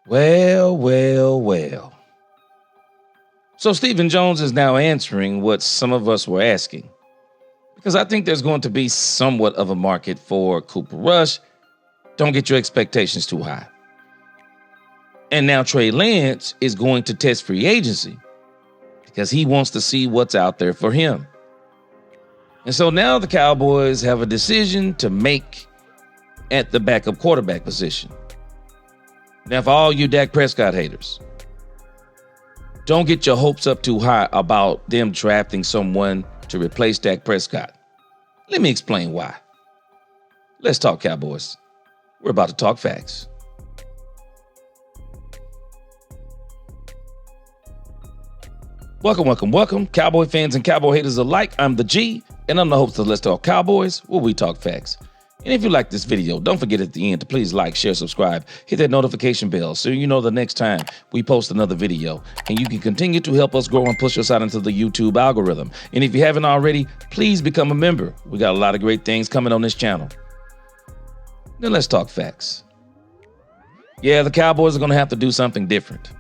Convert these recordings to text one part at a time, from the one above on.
Well, well, well. So Stephen Jones is now answering what some of us were asking. Because I think there's going to be somewhat of a market for Cooper Rush. Don't get your expectations too high. And now Trey Lance is going to test free agency because he wants to see what's out there for him. And so now the Cowboys have a decision to make at the backup quarterback position. Now, for all you Dak Prescott haters, don't get your hopes up too high about them drafting someone to replace Dak Prescott. Let me explain why. Let's talk Cowboys. We're about to talk facts. Welcome, Cowboy fans and Cowboy haters alike. I'm the G, and I'm the host of Let's Talk Cowboys, where we talk facts. And if you like this video, don't forget at the end to please like, share, subscribe, hit that notification bell so you know the next time we post another video. And you can continue to help us grow and push us out into the YouTube algorithm. And if you haven't already, please become a member. We got a lot of great things coming on this channel. Now let's talk facts. Yeah, the Cowboys are going to have to do something different.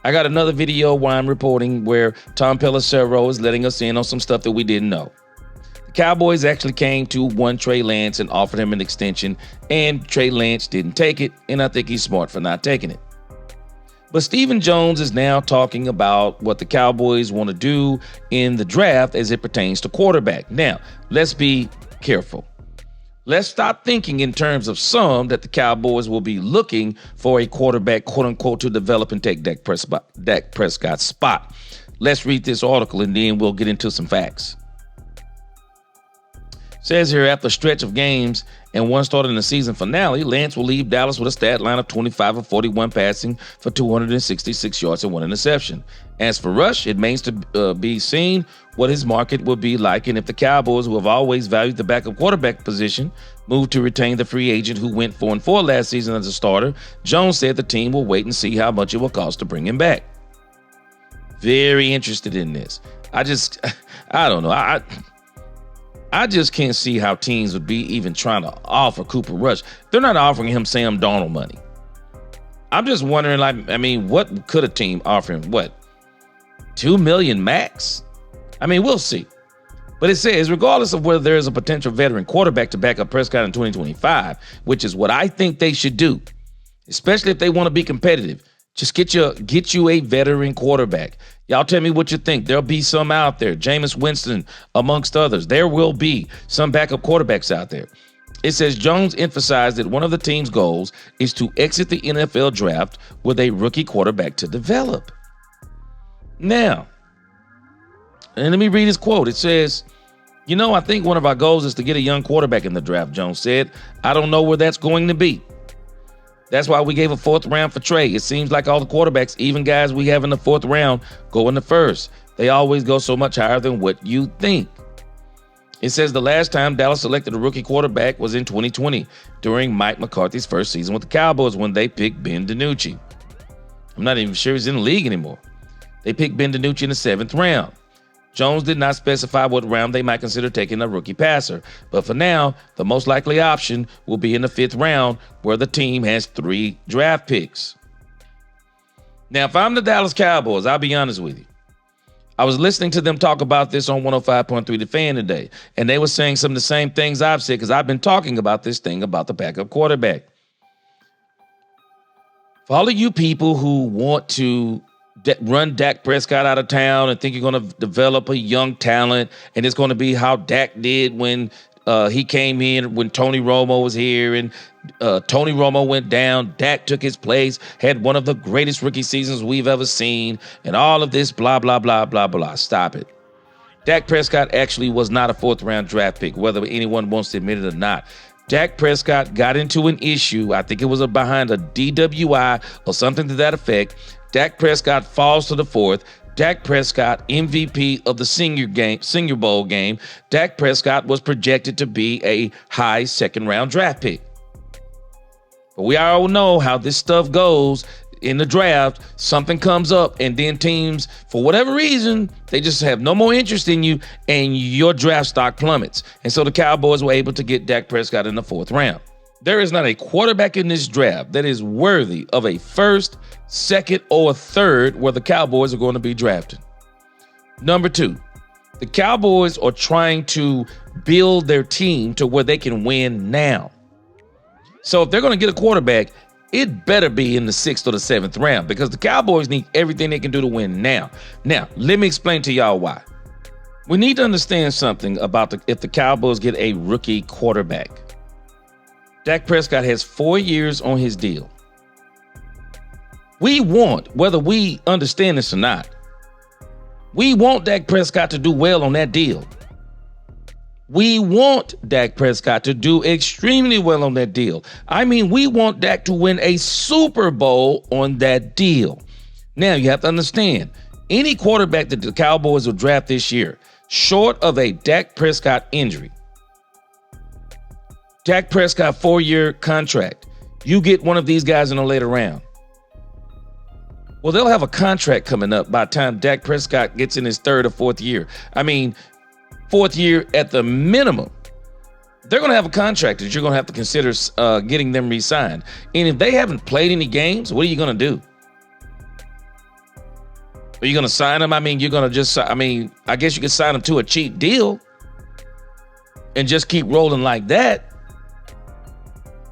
I got another video where I'm reporting where Tom Pelissero is letting us in on some stuff that we didn't know. The Cowboys actually came to one Trey Lance and offered him an extension, and Trey Lance didn't take it, and I think he's smart for not taking it. But Stephen Jones is now talking about what the Cowboys want to do in the draft as it pertains to quarterback. Now, let's be careful. Let's stop thinking in terms of that the Cowboys will be looking for a quarterback, quote unquote, to develop and take Dak Prescott's spot. Let's read this article and then we'll get into some facts. It says here, after a stretch of games and one start in the season finale, Lance will leave Dallas with a stat line of 25 of 41 passing for 266 yards and one interception. As for Rush, it remains to be seen what his market will be like, and if the Cowboys, who have always valued the backup quarterback position, move to retain the free agent who went 4-4 last season as a starter. Jones said the team will wait and see how much it will cost to bring him back. Very interested in this. I don't know. I just can't see how teams would be even trying to offer Cooper Rush. They're not offering him Sam Darnold money. I'm just wondering, what could a team offer him? What, $2 million max? We'll see. But it says, regardless of whether there is a potential veteran quarterback to back up Prescott in 2025, which is what I think they should do, especially if they want to be competitive, just get you a veteran quarterback. Y'all tell me what you think. There'll be some out there. Jameis Winston, amongst others. There will be some backup quarterbacks out there. It says Jones emphasized that one of the team's goals is to exit the NFL draft with a rookie quarterback to develop. Now, and let me read his quote. It says, I think one of our goals is to get a young quarterback in the draft, Jones said. I don't know where that's going to be. That's why we gave a fourth round for Trey. It seems like all the quarterbacks, even guys we have in the fourth round, go in the first. They always go so much higher than what you think. It says the last time Dallas selected a rookie quarterback was in 2020 during Mike McCarthy's first season with the Cowboys when they picked Ben DiNucci. I'm not even sure he's in the league anymore. They picked Ben DiNucci in the 7th round. Jones did not specify what round they might consider taking a rookie passer, but for now, the most likely option will be in the 5th round where the team has 3 draft picks. Now, if I'm the Dallas Cowboys, I'll be honest with you. I was listening to them talk about this on 105.3 The Fan today, and they were saying some of the same things I've said because I've been talking about this thing about the backup quarterback. For all of you people who want to run Dak Prescott out of town and think you're going to develop a young talent and it's going to be how Dak did when he came in, when Tony Romo was here and Tony Romo went down, Dak took his place, had one of the greatest rookie seasons we've ever seen, and all of this blah, blah, blah, blah, blah. Stop it. Dak Prescott actually was not a 4th round draft pick, whether anyone wants to admit it or not. Dak Prescott got into an issue. I think it was behind a DWI or something to that effect. Dak Prescott falls to the 4th. Dak Prescott, MVP of the Senior Bowl game. Dak Prescott was projected to be a high 2nd round draft pick. But we all know how this stuff goes in the draft. Something comes up and then teams, for whatever reason, they just have no more interest in you and your draft stock plummets. And so the Cowboys were able to get Dak Prescott in the 4th round. There is not a quarterback in this draft that is worthy of a first, second, or a third where the Cowboys are going to be drafted. Number two, the Cowboys are trying to build their team to where they can win now. So if they're going to get a quarterback, it better be in the 6th or the 7th round because the Cowboys need everything they can do to win now. Now, let me explain to y'all why. We need to understand something about if the Cowboys get a rookie quarterback. Dak Prescott has 4 years on his deal. We want, whether we understand this or not, we want Dak Prescott to do well on that deal. We want Dak Prescott to do extremely well on that deal. I mean, we want Dak to win a Super Bowl on that deal. Now, you have to understand, any quarterback that the Cowboys will draft this year, short of a Dak Prescott injury, Dak Prescott 4-year contract, you get one of these guys in a later round. Well, they'll have a contract coming up by the time Dak Prescott gets in his 3rd or 4th year. I mean, 4th year at the minimum. They're going to have a contract that you're going to have to consider getting them re-signed. And if they haven't played any games, what are you going to do? Are you going to sign them? I mean, you're going to just, I guess you could sign them to a cheap deal and just keep rolling like that.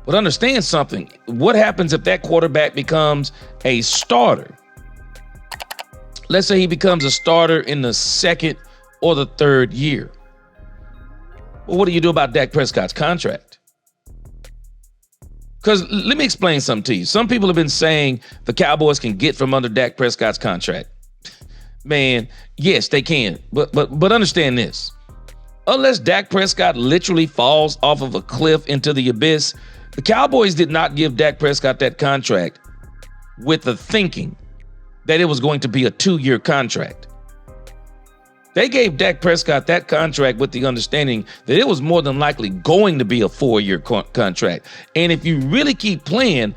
But understand something. What happens if that quarterback becomes a starter? Let's say he becomes a starter in the 2nd or the 3rd year. Well, what do you do about Dak Prescott's contract? Because let me explain something to you. Some people have been saying the Cowboys can get from under Dak Prescott's contract. Man, yes, they can. But understand this. Unless Dak Prescott literally falls off of a cliff into the abyss, the Cowboys did not give Dak Prescott that contract with the thinking that it was going to be a 2-year contract. They gave Dak Prescott that contract with the understanding that it was more than likely going to be a 4-year contract. And if you really keep playing,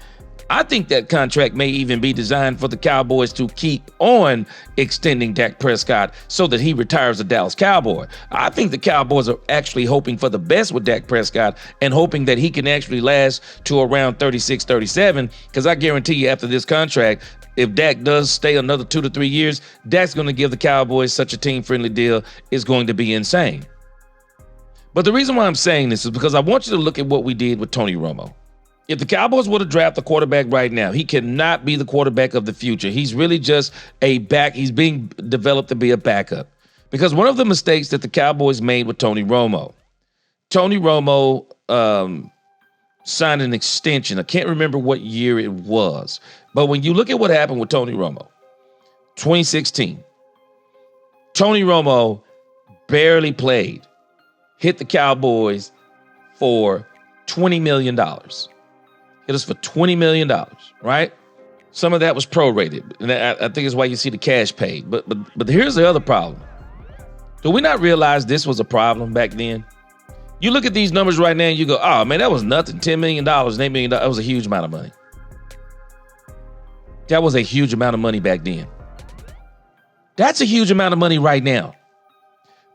I think that contract may even be designed for the Cowboys to keep on extending Dak Prescott so that he retires a Dallas Cowboy. I think the Cowboys are actually hoping for the best with Dak Prescott and hoping that he can actually last to around 36, 37, because I guarantee you after this contract, if Dak does stay another 2 to 3 years, Dak's going to give the Cowboys such a team-friendly deal is going to be insane. But the reason why I'm saying this is because I want you to look at what we did with Tony Romo. If the Cowboys were to draft a quarterback right now, he cannot be the quarterback of the future. He's really just a back. He's being developed to be a backup. Because one of the mistakes that the Cowboys made with Tony Romo signed an extension. I can't remember what year it was. But when you look at what happened with Tony Romo, 2016, Tony Romo barely played, hit the Cowboys for $20 million. Hit us for $20 million, right? Some of that was prorated. And I think it's why you see the cash paid. But here's the other problem. Do we not realize this was a problem back then? You look at these numbers right now and you go, oh, man, that was nothing. $10 million, $8 million, that was a huge amount of money. That was a huge amount of money back then. That's a huge amount of money right now.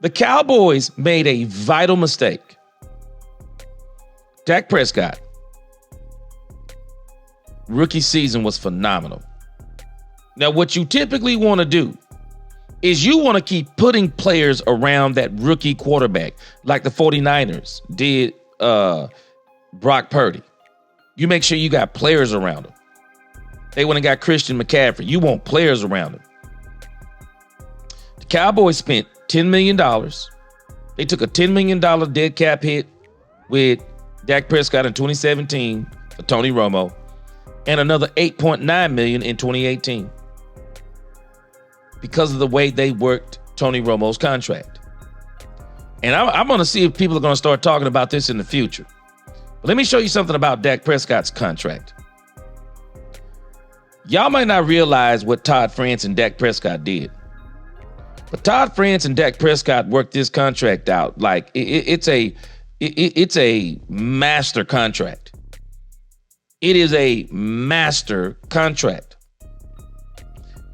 The Cowboys made a vital mistake. Dak Prescott, rookie season was phenomenal. Now, what you typically want to do is you want to keep putting players around that rookie quarterback like the 49ers did Brock Purdy. You make sure you got players around him. They went and got Christian McCaffrey. You want players around him. The Cowboys spent $10 million. They took a $10 million dead cap hit with Dak Prescott in 2017 for Tony Romo and another $8.9 million in 2018 because of the way they worked Tony Romo's contract. And I'm going to see if people are going to start talking about this in the future. But let me show you something about Dak Prescott's contract. Y'all might not realize what Todd France and Dak Prescott did. But Todd France and Dak Prescott worked this contract out like it's a master contract. It is a master contract.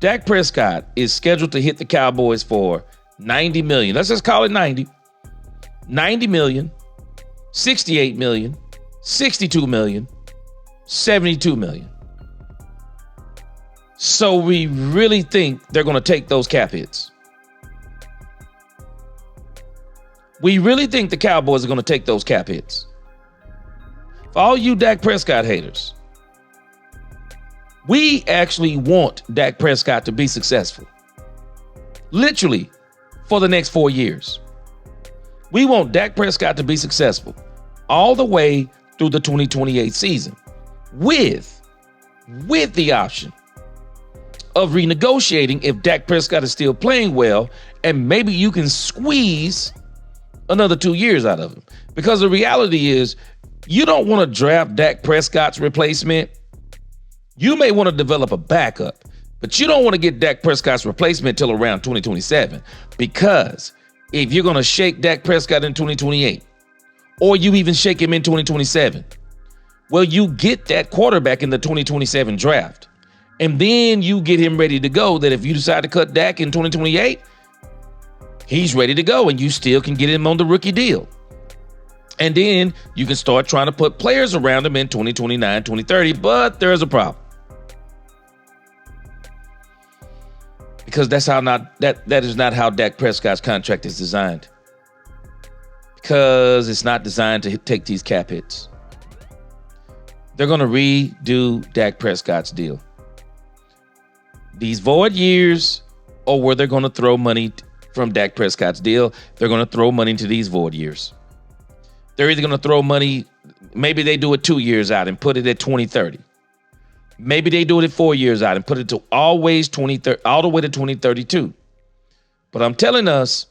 Dak Prescott is scheduled to hit the Cowboys for $90 million. Let's just call it 90. $90 million, $68 million, $62 million, $72 million. So we really think they're going to take those cap hits. We really think the Cowboys are going to take those cap hits. For all you Dak Prescott haters, we actually want Dak Prescott to be successful. Literally, for the next 4 years. We want Dak Prescott to be successful all the way through the 2028 season with the option of renegotiating if Dak Prescott is still playing well, and maybe you can squeeze another 2 years out of him. Because the reality is, you don't want to draft Dak Prescott's replacement. You may want to develop a backup, but you don't want to get Dak Prescott's replacement till around 2027. Because if you're going to shake Dak Prescott in 2028, or you even shake him in 2027, well, you get that quarterback in the 2027 draft. And then you get him ready to go, that if you decide to cut Dak in 2028, he's ready to go and you still can get him on the rookie deal. And then you can start trying to put players around him in 2029, 2030, but there's a problem. Because that is not how Dak Prescott's contract is designed. Because it's not designed to take these cap hits. They're going to redo Dak Prescott's deal. These void years are where they're going to throw money from Dak Prescott's deal. They're going to throw money into these void years. They're either going to throw money, maybe they do it 2 years out and put it at 2030. Maybe they do it at 4 years out and put it to always 2030, all the way to 2032. But I'm telling us,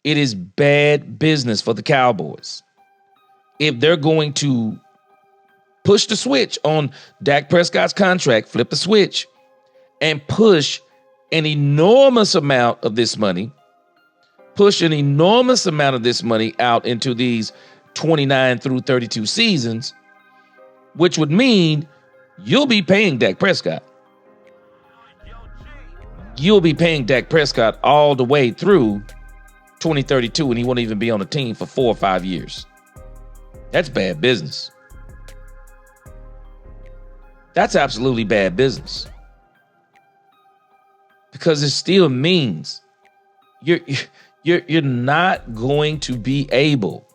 it is bad business for the Cowboys if they're going to push the switch on Dak Prescott's contract, flip the switch, and push an enormous amount of this money, out into these 29 through 32 seasons, which would mean you'll be paying Dak Prescott. You'll be paying Dak Prescott all the way through 2032, and he won't even be on the team for 4 or 5 years. That's bad business. That's absolutely bad business. Because it still means you're not going to be able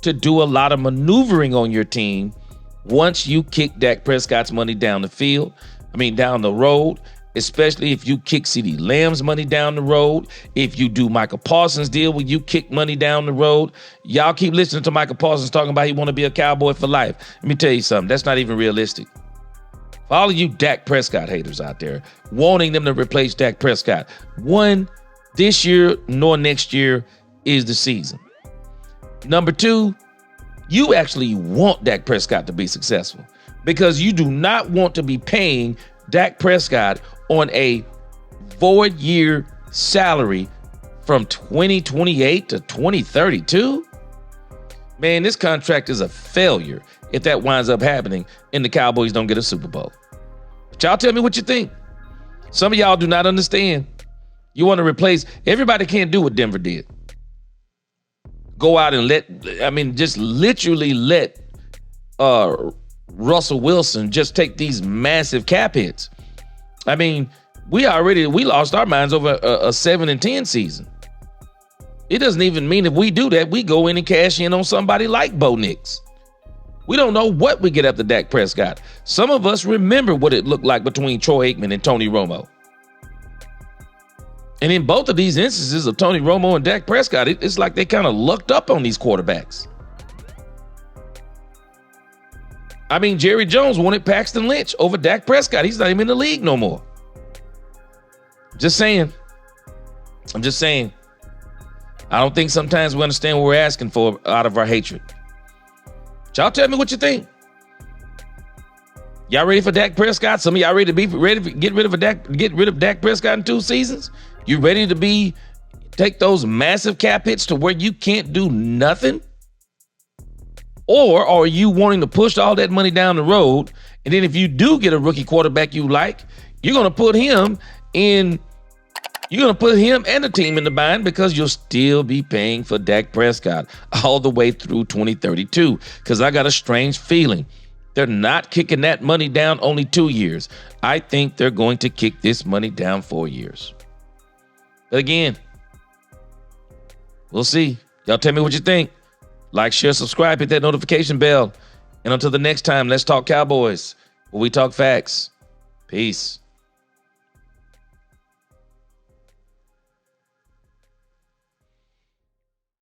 to do a lot of maneuvering on your team once you kick Dak Prescott's money down the road, especially if you kick CeeDee Lamb's money down the road. If you do Michael Parsons' deal where you kick money down the road. Y'all keep listening to Michael Parsons talking about he want to be a Cowboy for life. Let me tell you something. That's not even realistic. For all of you Dak Prescott haters out there wanting them to replace Dak Prescott, one, this year nor next year is the season. Number two, you actually want Dak Prescott to be successful because you do not want to be paying Dak Prescott on a void year salary from 2028 to 2032. Man, this contract is a failure if that winds up happening and the Cowboys don't get a Super Bowl. But y'all tell me what you think. Some of y'all do not understand. You want to replace, everybody can't do what Denver did. Go out and just literally let Russell Wilson just take these massive cap hits. I mean, we lost our minds over a 7-10 season. It doesn't even mean if we do that, we go in and cash in on somebody like Bo Nix. We don't know what we get after Dak Prescott. Some of us remember what it looked like between Troy Aikman and Tony Romo. And in both of these instances of Tony Romo and Dak Prescott, it's like they kind of lucked up on these quarterbacks. I mean, Jerry Jones wanted Paxton Lynch over Dak Prescott. He's not even in the league no more. I'm just saying. I don't think sometimes we understand what we're asking for out of our hatred. Y'all tell me what you think. Y'all ready for Dak Prescott? Some of y'all ready to get rid of Dak Prescott in 2 seasons? You ready to take those massive cap hits to where you can't do nothing? Or are you wanting to push all that money down the road, and then if you do get a rookie quarterback you like, you're going to put him in You're going to put him and the team in the bind because you'll still be paying for Dak Prescott all the way through 2032. Because I got a strange feeling they're not kicking that money down only 2 years. I think they're going to kick this money down 4 years. But again, we'll see. Y'all tell me what you think. Like, share, subscribe, hit that notification bell. And until the next time, let's talk Cowboys, where we talk facts. Peace.